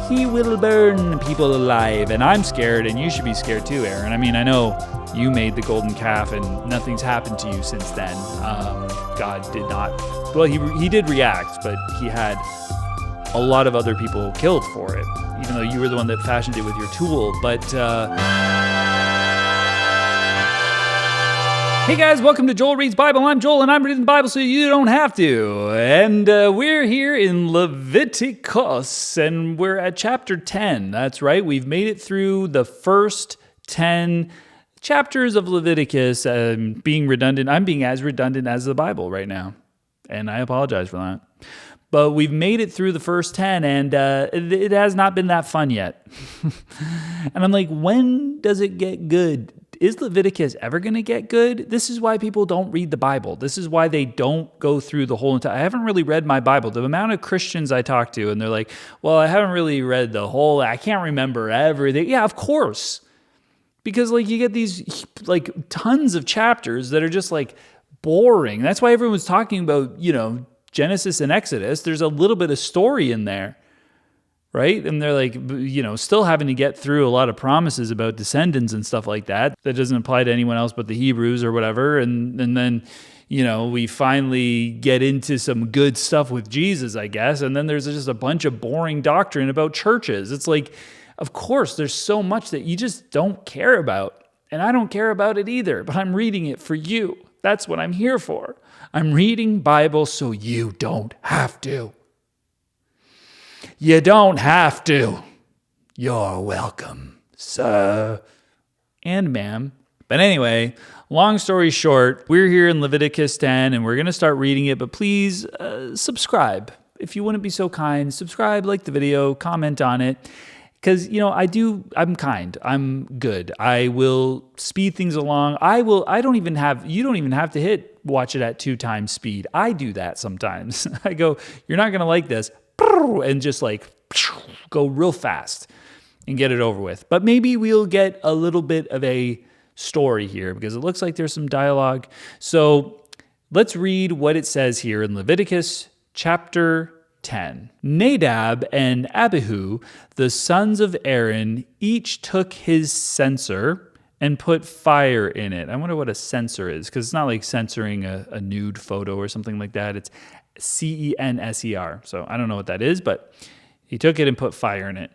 he will burn people alive. And I'm scared, and you should be scared too, Aaron. I mean, I know you made the golden calf, and nothing's happened to you since then. God did not. Well, he did react, but he had a lot of other people killed for it, even though you were the one that fashioned it with your tool. But hey guys, welcome to Joel Reads Bible. I'm Joel, and I'm reading the Bible so you don't have to. And we're here in Leviticus, and we're at chapter 10. That's right, we've made it through the first 10 chapters of Leviticus. Being redundant, I'm being as redundant as the Bible right now, and I apologize for that. But we've made it through the first 10, and it has not been that fun yet. And I'm like, when does it get good? Is Leviticus ever going to get good? This is why people don't read the Bible. This is why they don't go through the whole entire... I haven't really read my Bible. The amount of Christians I talk to, and they're like, well, I haven't really read the whole... I can't remember everything. Yeah, of course. Because like you get these like tons of chapters that are just like boring. That's why everyone's talking about, Genesis and Exodus. There's a little bit of story in there, right? And they're like, still having to get through a lot of promises about descendants and stuff like that. That doesn't apply to anyone else but the Hebrews or whatever. And then, we finally get into some good stuff with Jesus, I guess. And then there's just a bunch of boring doctrine about churches. It's like, of course, there's so much that you just don't care about. And I don't care about it either, but I'm reading it for you. That's what I'm here for. I'm reading Bible so you don't have to. You don't have to. You're welcome, sir and ma'am. But anyway, long story short, we're here in Leviticus 10 and we're going to start reading it, but please subscribe. If you wouldn't be so kind, subscribe, like the video, comment on it. Because, I'm kind. I'm good. I will speed things along. You don't even have to watch it at 2 times speed. I do that sometimes. I go, you're not going to like this. And just like go real fast and get it over with. But maybe we'll get a little bit of a story here because it looks like there's some dialogue. So let's read what it says here in Leviticus chapter 10. Nadab and Abihu, the sons of Aaron, each took his censer and put fire in it. I wonder what a censer is, because it's not like censoring a nude photo or something like that. It's censer. So I don't know what that is, but he took it and put fire in it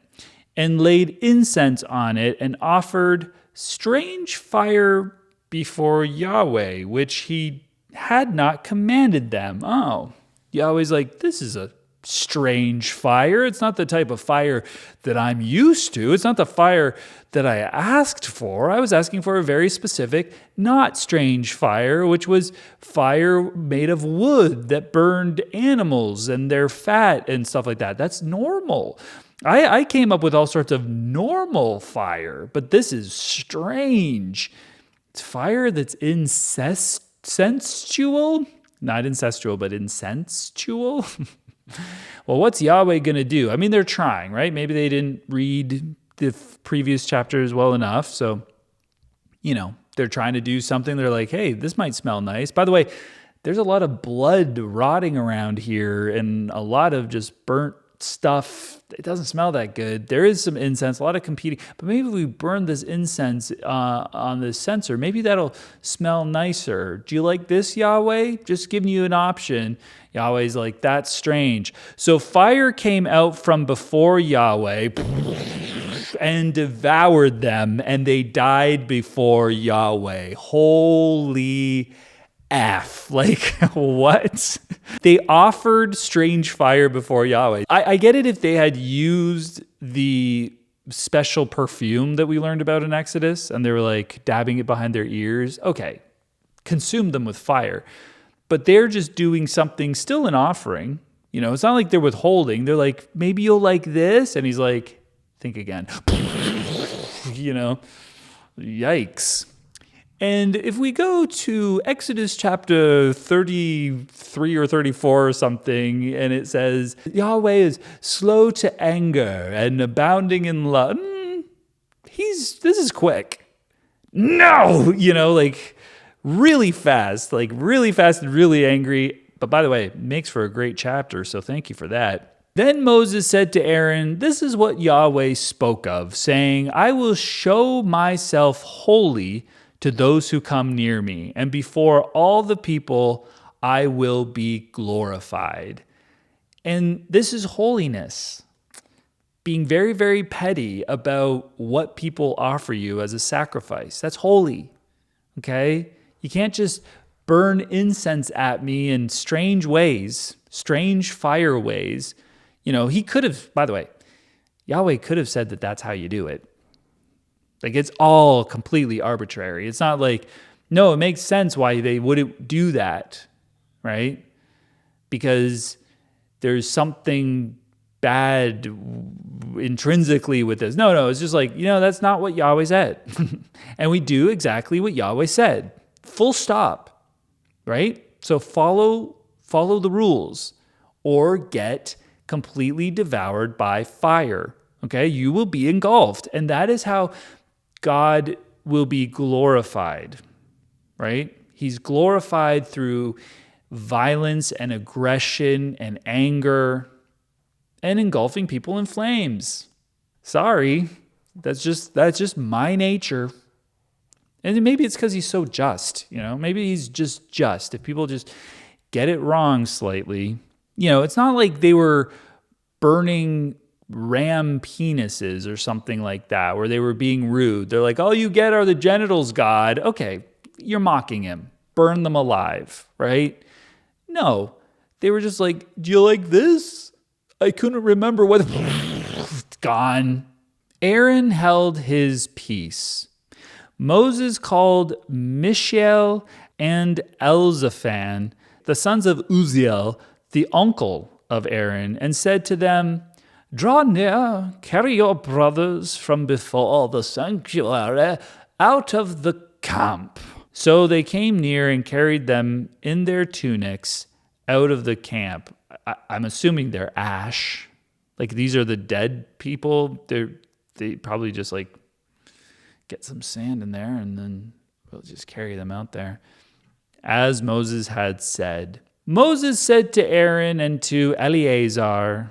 and laid incense on it and offered strange fire before Yahweh, which he had not commanded them. Oh, Yahweh's like, this is a strange fire. It's not the type of fire that I'm used to. It's not the fire that I asked for. I was asking for a very specific, not strange fire, which was fire made of wood that burned animals and their fat and stuff like that. That's normal. I came up with all sorts of normal fire, but this is strange. It's fire that's incestual. Not incestual, but insensual. Well, what's Yahweh going to do? I mean, they're trying, right? Maybe they didn't read the previous chapters well enough. So, they're trying to do something. They're like, hey, this might smell nice. By the way, there's a lot of blood rotting around here and a lot of just burnt stuff. It doesn't smell that good. There is some incense, a lot of competing. But maybe if we burn this incense on the censer, maybe that'll smell nicer. Do you like this, Yahweh? Just giving you an option. Yahweh's like, that's strange. So fire came out from before Yahweh and devoured them, and they died before Yahweh. Holy F. Like, what? They offered strange fire before Yahweh. I get it if they had used the special perfume that we learned about in Exodus, and they were like dabbing it behind their ears. Okay, consume them with fire. But they're just doing something, still an offering. It's not like they're withholding. They're like, maybe you'll like this. And he's like, think again. Yikes. And if we go to Exodus chapter 33 or 34 or something, and it says, Yahweh is slow to anger and abounding in love. This is quick. No, really fast and really angry. But by the way, it makes for a great chapter, so thank you for that. Then Moses said to Aaron, "This is what Yahweh spoke of, saying, I will show myself holy to those who come near me, and before all the people I will be glorified." And this is holiness. Being very, very petty about what people offer you as a sacrifice. That's holy. Okay? You can't just burn incense at me in strange ways, strange fire ways. He could have, by the way, Yahweh could have said that that's how you do it. Like, it's all completely arbitrary. It's not like, no, it makes sense why they wouldn't do that, right? Because there's something bad intrinsically with this. No, it's just like, that's not what Yahweh said. And we do exactly what Yahweh said. Full stop, right? So follow the rules or get completely devoured by fire, okay? You will be engulfed. And that is how God will be glorified, right? He's glorified through violence and aggression and anger and engulfing people in flames. Sorry, that's just my nature. And maybe it's because he's so just, maybe he's just. If people just get it wrong slightly, it's not like they were burning ram penises or something like that, where they were being rude. They're like, all you get are the genitals, God. Okay, you're mocking him. Burn them alive, right? No, they were just like, do you like this? I couldn't remember what. Gone. Aaron held his peace. Moses called Mishael and Elzaphan, the sons of Uzziel, the uncle of Aaron, and said to them, "Draw near, carry your brothers from before the sanctuary out of the camp." So they came near and carried them in their tunics out of the camp. I'm assuming they're ash. Like, these are the dead people. They probably just like get some sand in there and then we'll just carry them out there. As Moses had said. Moses said to Aaron and to Eleazar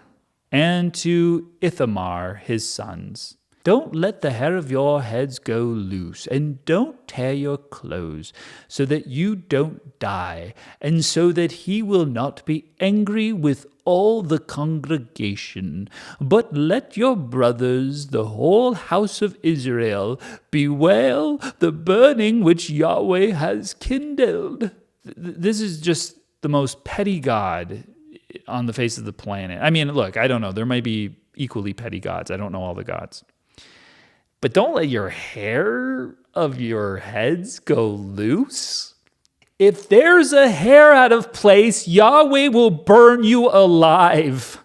and to Ithamar, his sons, "Don't let the hair of your heads go loose, and don't tear your clothes, so that you don't die, and so that he will not be angry with all the congregation. But let your brothers, the whole house of Israel, bewail the burning which Yahweh has kindled." This is just the most petty God on the face of the planet. I mean, look, I don't know. There might be equally petty gods. I don't know all the gods. But don't let your hair of your heads go loose. If there's a hair out of place, Yahweh will burn you alive.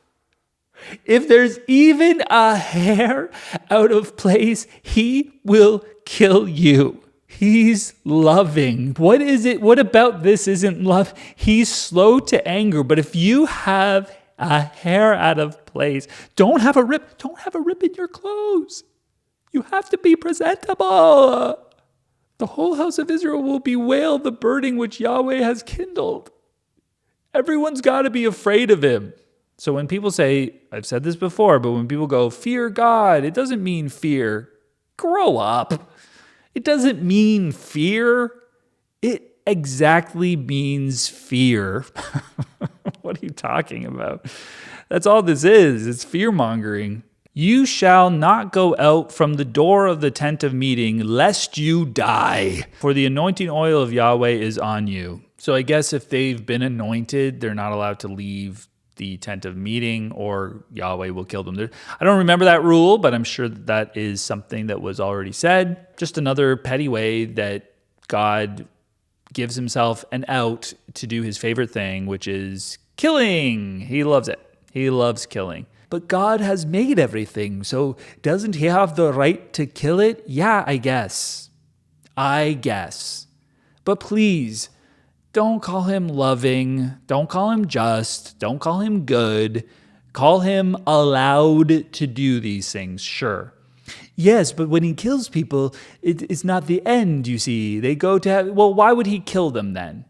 If there's even a hair out of place, he will kill you. He's loving. What is it? What about this isn't love? He's slow to anger, but if you have a hair out of place, don't have a rip in your clothes. You have to be presentable. The whole house of Israel will bewail the burning which Yahweh has kindled. Everyone's got to be afraid of him. So when people say, I've said this before, but when people go, fear God, it doesn't mean fear. Grow up. It doesn't mean fear. It exactly means fear. What are you talking about? That's all this is. It's fear-mongering. You shall not go out from the door of the tent of meeting, lest you die, for the anointing oil of Yahweh is on you. So I guess if they've been anointed, they're not allowed to leave the tent of meeting, or Yahweh will kill them. I don't remember that rule, but I'm sure that is something that was already said. Just another petty way that God gives himself an out to do his favorite thing, which is killing. He loves it. He loves killing. But God has made everything, so doesn't he have the right to kill it? Yeah, I guess. But please, don't call him loving. Don't call him just. Don't call him good. Call him allowed to do these things, sure. Yes, but when he kills people, it's not the end, you see. They go to heaven. Well, why would he kill them then?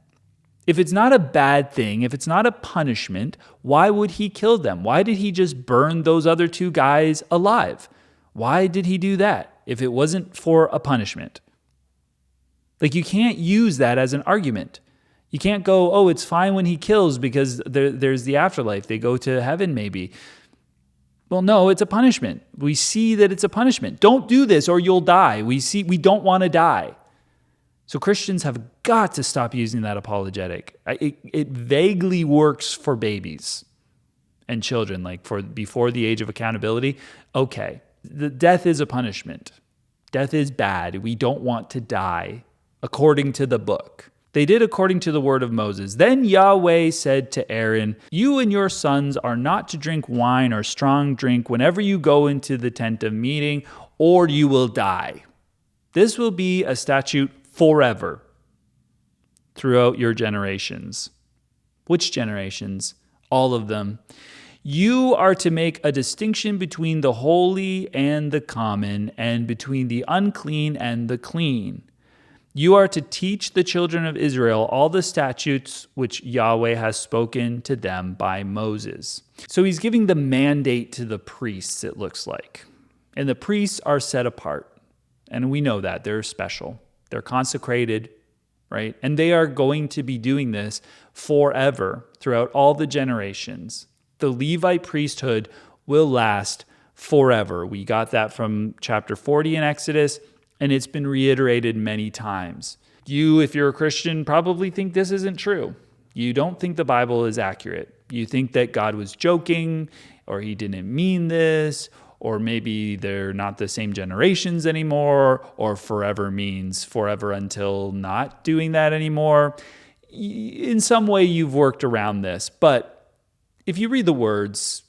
If it's not a bad thing, if it's not a punishment, why would he kill them? Why did he just burn those other two guys alive? Why did he do that if it wasn't for a punishment? Like, you can't use that as an argument. You can't go, oh, it's fine when he kills because there's the afterlife. They go to heaven maybe. Well, no, it's a punishment. We see that it's a punishment. Don't do this or you'll die. We don't want to die. So Christians have got to stop using that apologetic. It vaguely works for babies and children, like for before the age of accountability. Okay, the death is a punishment. Death is bad. We don't want to die, according to the book. They did according to the word of Moses. Then Yahweh said to Aaron, you and your sons are not to drink wine or strong drink whenever you go into the tent of meeting, or you will die. This will be a statute forever throughout your generations. Which generations? All of them. You are to make a distinction between the holy and the common, and between the unclean and the clean. You are to teach the children of Israel all the statutes which Yahweh has spoken to them by Moses. So he's giving the mandate to the priests, it looks like. And the priests are set apart. And we know that. They're special. They're consecrated, right? And they are going to be doing this forever throughout all the generations. The Levite priesthood will last forever. We got that from chapter 40 in Exodus. And it's been reiterated many times. You, if you're a Christian, probably think this isn't true. You don't think the Bible is accurate. You think that God was joking, or he didn't mean this, or maybe they're not the same generations anymore, or forever means forever until not doing that anymore. In some way, you've worked around this. But if you read the words,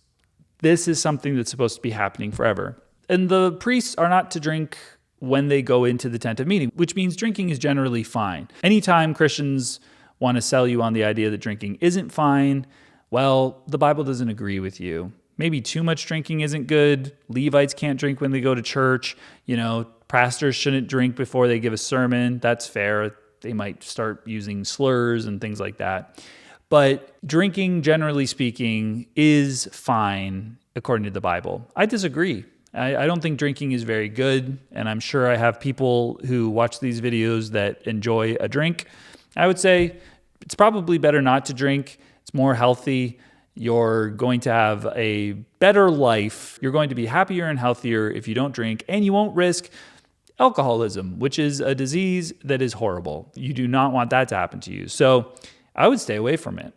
this is something that's supposed to be happening forever. And the priests are not to drink when they go into the tent of meeting, which means drinking is generally fine. Anytime Christians want to sell you on the idea that drinking isn't fine, well, the Bible doesn't agree with you. Maybe too much drinking isn't good. Levites can't drink when they go to church. Pastors shouldn't drink before they give a sermon. That's fair. They might start using slurs and things like that. But drinking, generally speaking, is fine according to the Bible. I disagree. I don't think drinking is very good, and I'm sure I have people who watch these videos that enjoy a drink. I would say it's probably better not to drink. It's more healthy. You're going to have a better life. You're going to be happier and healthier if you don't drink, and you won't risk alcoholism, which is a disease that is horrible. You do not want that to happen to you. So I would stay away from it.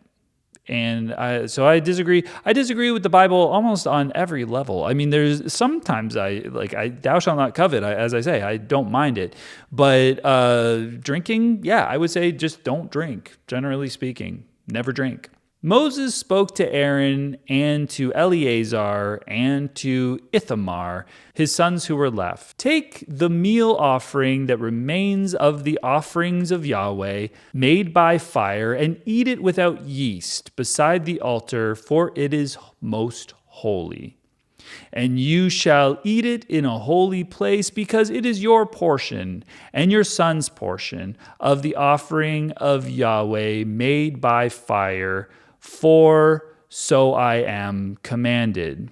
And so I disagree. I disagree with the Bible almost on every level. I mean, there's sometimes thou shalt not covet. As I say, I don't mind it. But drinking, yeah, I would say just don't drink. Generally speaking, never drink. Moses spoke to Aaron and to Eleazar and to Ithamar, his sons who were left. Take the meal offering that remains of the offerings of Yahweh, made by fire, and eat it without yeast beside the altar, for it is most holy. And you shall eat it in a holy place, because it is your portion and your son's portion of the offering of Yahweh made by fire, for so I am commanded.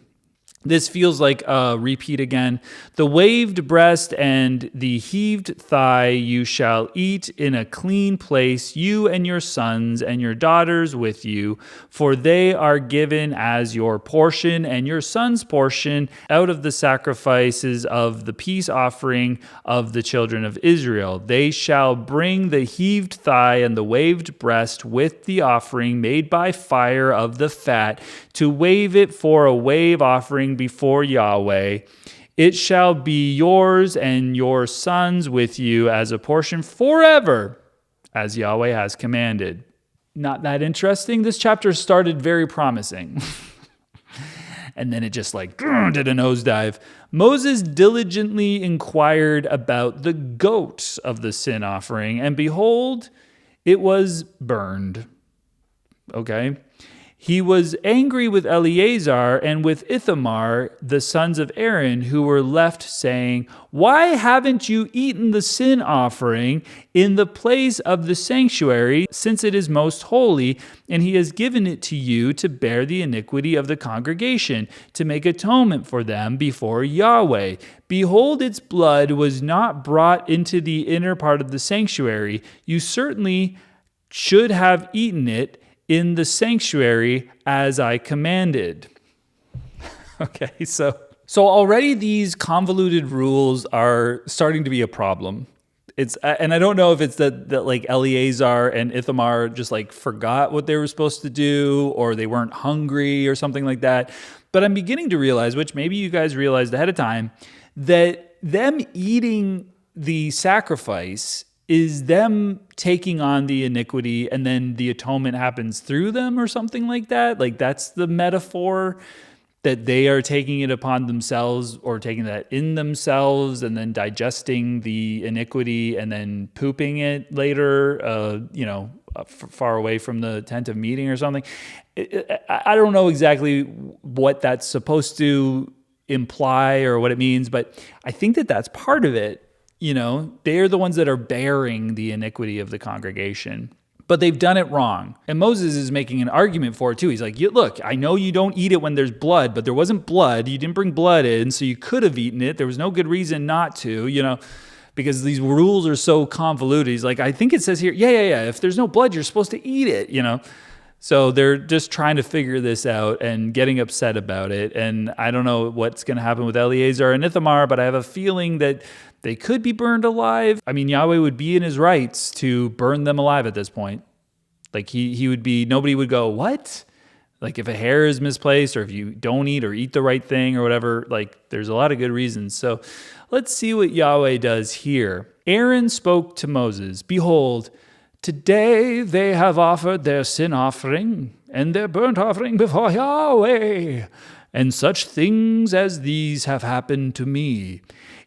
This feels like a repeat again. The waved breast and the heaved thigh you shall eat in a clean place, you and your sons and your daughters with you, for they are given as your portion and your son's portion out of the sacrifices of the peace offering of the children of Israel. They shall bring the heaved thigh and the waved breast with the offering made by fire of the fat, to wave it for a wave offering before Yahweh. It shall be yours and your sons with you as a portion forever, as Yahweh has commanded. Not that interesting? This chapter started very promising. And then it just did a nosedive. Moses diligently inquired about the goat of the sin offering, and behold, it was burned. Okay? He was angry with Eleazar and with Ithamar, the sons of Aaron, who were left, saying, "Why haven't you eaten the sin offering in the place of the sanctuary, since it is most holy, and he has given it to you to bear the iniquity of the congregation, to make atonement for them before Yahweh? Behold, its blood was not brought into the inner part of the sanctuary. You certainly should have eaten it in the sanctuary as I commanded." Okay, so already these convoluted rules are starting to be a problem. And I don't know if it's that like Eleazar and Ithamar just like forgot what they were supposed to do, or they weren't hungry or something like that. But I'm beginning to realize, which maybe you guys realized ahead of time, that them eating the sacrifice is them taking on the iniquity, and then the atonement happens through them or something like that. Like that's the metaphor, that they are taking it upon themselves, or taking that in themselves and then digesting the iniquity and then pooping it later, far away from the tent of meeting or something. I don't know exactly what that's supposed to imply or what it means, but I think that that's part of it. They're the ones that are bearing the iniquity of the congregation, but they've done it wrong. And Moses is making an argument for it too. He's like, look, I know you don't eat it when there's blood, but there wasn't blood. You didn't bring blood in, so you could have eaten it. There was no good reason not to, because these rules are so convoluted. He's like, I think it says here, yeah. If there's no blood, you're supposed to eat it, So they're just trying to figure this out and getting upset about it. And I don't know what's going to happen with Eleazar and Ithamar, but I have a feeling that they could be burned alive. I mean, Yahweh would be in his rights to burn them alive at this point. Like he would be, nobody would go, what? Like if a hair is misplaced, or if you don't eat or eat the right thing or whatever, like there's a lot of good reasons. So let's see what Yahweh does here. Aaron spoke to Moses, "Behold, today they have offered their sin offering and their burnt offering before Yahweh, and such things as these have happened to me.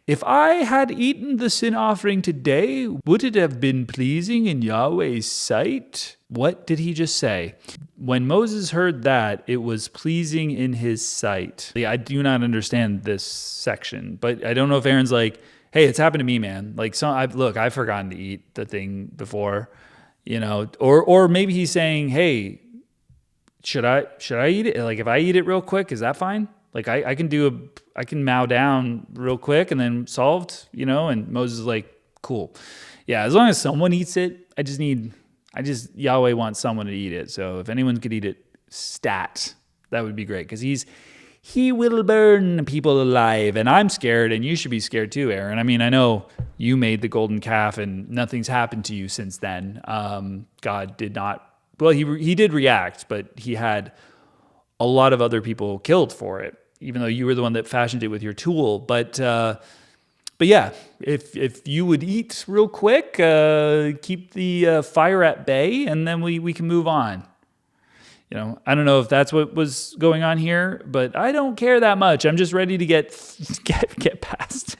If I had eaten the sin offering today, would it have been pleasing in Yahweh's sight?" What did he just say? When Moses heard that, it was pleasing in his sight. I do not understand this section, but I don't know if Aaron's like, hey, it's happened to me, man. Like, I've forgotten to eat the thing before, or maybe he's saying, hey, should I eat it? Like, if I eat it real quick, is that fine? Like I can mow down real quick and then solved, and Moses is like, cool. Yeah, as long as someone eats it, Yahweh wants someone to eat it. So if anyone could eat it, stat, that would be great, because he will burn people alive. And I'm scared, and you should be scared too, Aaron. I mean, I know you made the golden calf and nothing's happened to you since then. God did not, well, he did react, but he had a lot of other people killed for it, even though you were the one that fashioned it with your tool. But yeah, if you would eat real quick, keep the fire at bay, and then we can move on. I don't know if that's what was going on here, but I don't care that much. I'm just ready to get past it.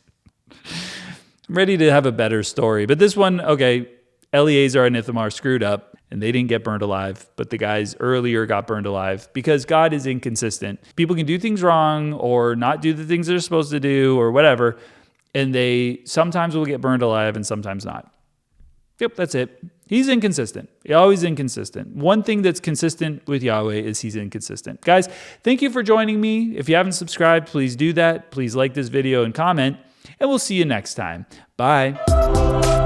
I'm ready to have a better story. But this one, okay, Eleazar and Ithamar screwed up, and they didn't get burned alive, but the guys earlier got burned alive, because God is inconsistent. People can do things wrong or not do the things they're supposed to do or whatever, and they sometimes will get burned alive and sometimes not. Yep, that's it. He's inconsistent. He's always inconsistent. One thing that's consistent with Yahweh is he's inconsistent. Guys, thank you for joining me. If you haven't subscribed, please do that. Please like this video and comment, and we'll see you next time. Bye.